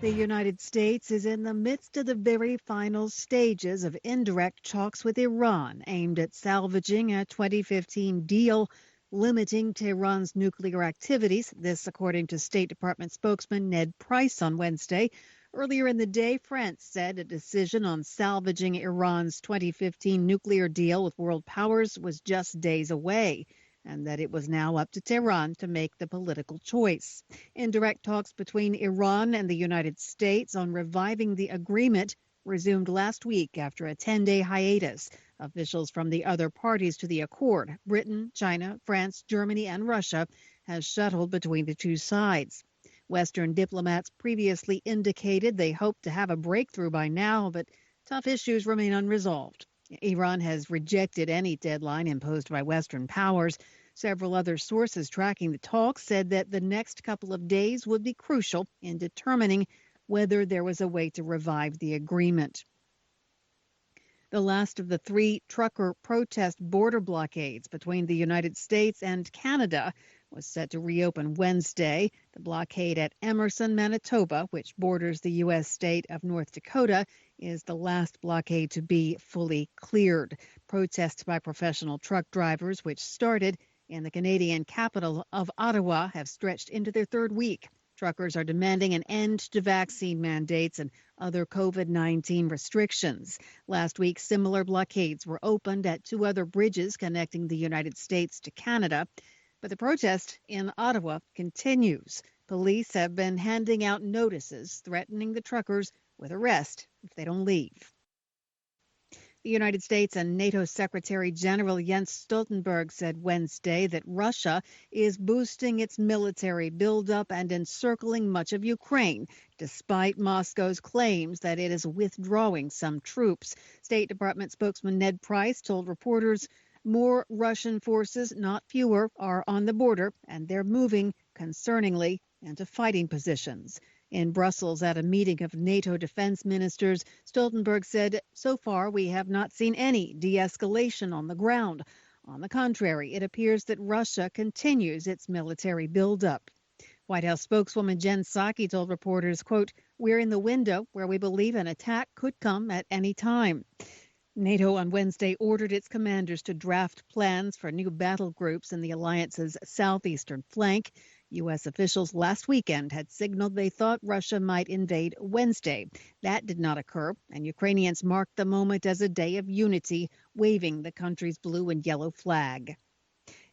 The United States is in the midst of the very final stages of indirect talks with Iran aimed at salvaging a 2015 deal limiting Tehran's nuclear activities. This, according to State Department spokesman Ned Price on Wednesday. Earlier in the day, France said a decision on salvaging Iran's 2015 nuclear deal with world powers was just days away, and that it was now up to Tehran to make the political choice. Indirect talks between Iran and the United States on reviving the agreement resumed last week after a 10-day hiatus. Officials from the other parties to the accord, Britain, China, France, Germany, and Russia, has shuttled between the two sides. Western diplomats previously indicated they hope to have a breakthrough by now, but tough issues remain unresolved. Iran has rejected any deadline imposed by Western powers. Several other sources tracking the talks said that the next couple of days would be crucial in determining whether there was a way to revive the agreement. The last of the 3 trucker protest border blockades between the United States and Canada was set to reopen Wednesday. The blockade at Emerson, Manitoba, which borders the U.S. state of North Dakota, is the last blockade to be fully cleared. Protests by professional truck drivers, which started in the Canadian capital of Ottawa, have stretched into their 3rd week. Truckers are demanding an end to vaccine mandates and other COVID-19 restrictions. Last week, similar blockades were opened at 2 other bridges connecting the United States to Canada. But the protest in Ottawa continues. Police have been handing out notices threatening the truckers with arrest if they don't leave. The United States and NATO Secretary General Jens Stoltenberg said Wednesday that Russia is boosting its military buildup and encircling much of Ukraine, despite Moscow's claims that it is withdrawing some troops. State Department spokesman Ned Price told reporters more Russian forces, not fewer, are on the border, and they're moving, concerningly, into fighting positions. In Brussels at a meeting of NATO defense ministers, Stoltenberg said, so far we have not seen any de-escalation on the ground. On the contrary, it appears that Russia continues its military buildup. White House spokeswoman Jen Psaki told reporters, quote, we're in the window where we believe an attack could come at any time. NATO on Wednesday ordered its commanders to draft plans for new battle groups in the alliance's southeastern flank. U.S. officials last weekend had signaled they thought Russia might invade Wednesday. That did not occur, and Ukrainians marked the moment as a day of unity, waving the country's blue and yellow flag.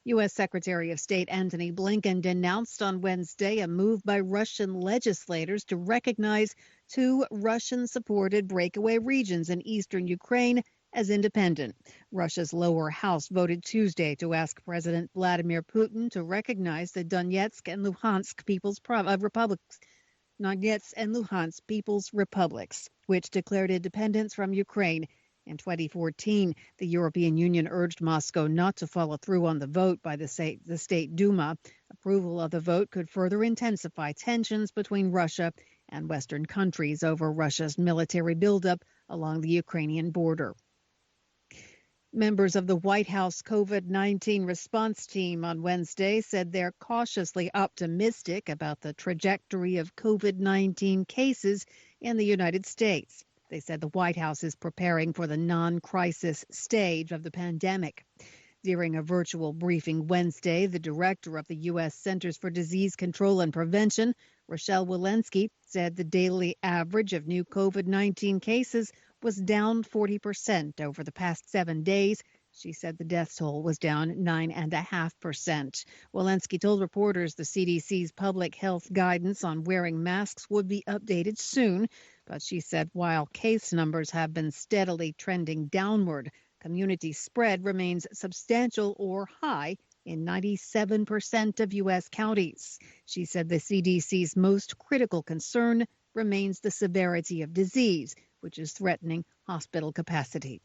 U.S. Secretary of State Antony Blinken denounced on Wednesday a move by Russian legislators to recognize 2 Russian-supported breakaway regions in eastern Ukraine as independent. Russia's lower house voted Tuesday to ask President Vladimir Putin to recognize the Donetsk and Luhansk People's Republics, which declared independence from Ukraine in 2014. The European Union urged Moscow not to follow through on the vote by the State Duma. Approval of the vote could further intensify tensions between Russia and Western countries over Russia's military buildup along the Ukrainian border. Members of the White House COVID-19 response team on Wednesday said they're cautiously optimistic about the trajectory of COVID-19 cases in the United States. They said the White House is preparing for the non-crisis stage of the pandemic. During a virtual briefing Wednesday, the director of the U.S. Centers for Disease Control and Prevention, Rochelle Walensky, said the daily average of new COVID-19 cases was down 40% over the past 7 days. She said the death toll was down 9.5%. Walensky told reporters the CDC's public health guidance on wearing masks would be updated soon, but she said while case numbers have been steadily trending downward, community spread remains substantial or high in 97% of U.S. counties. She said the CDC's most critical concern remains the severity of disease, which is threatening hospital capacity.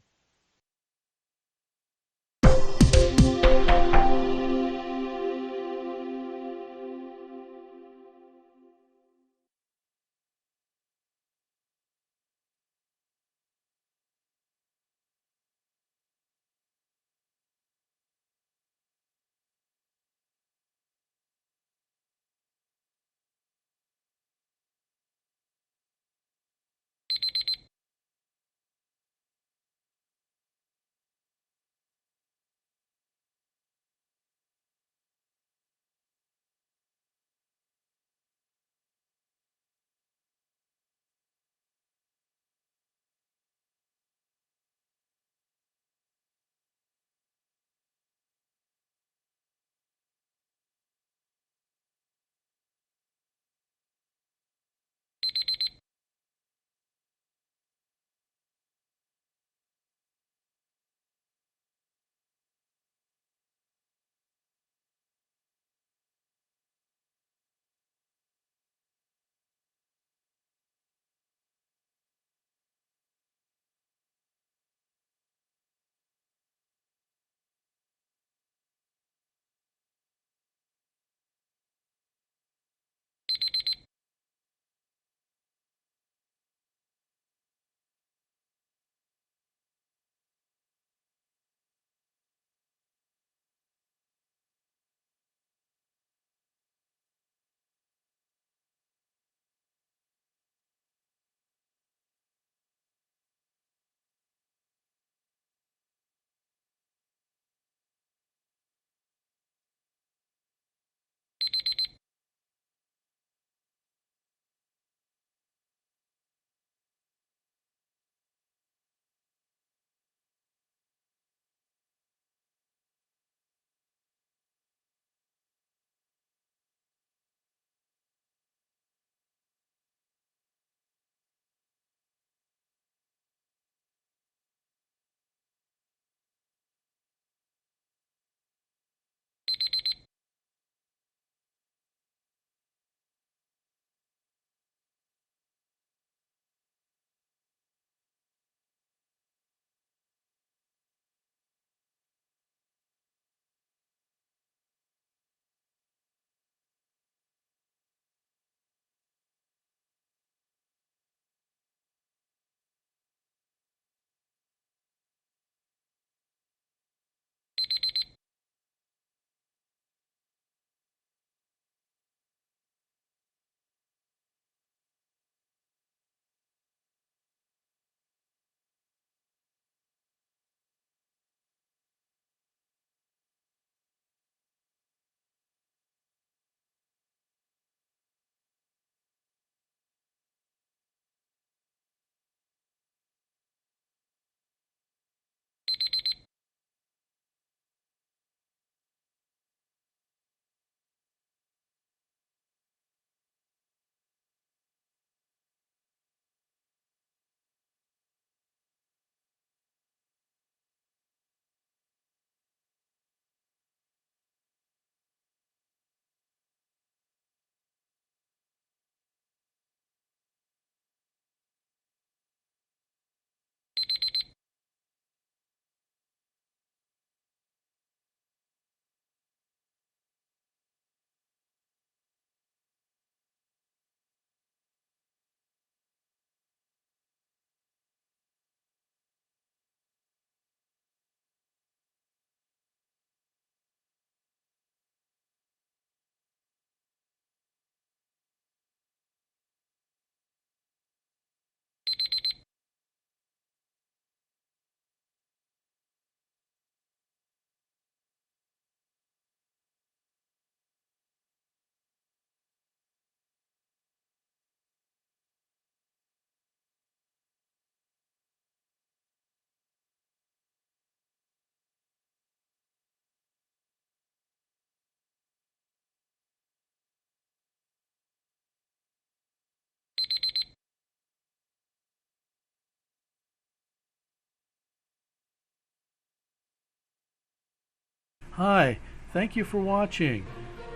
Hi, thank you for watching.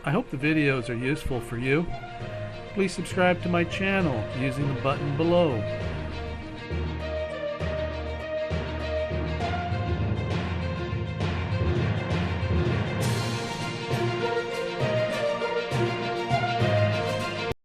I hope the videos are useful for you. Please subscribe to my channel using the button below.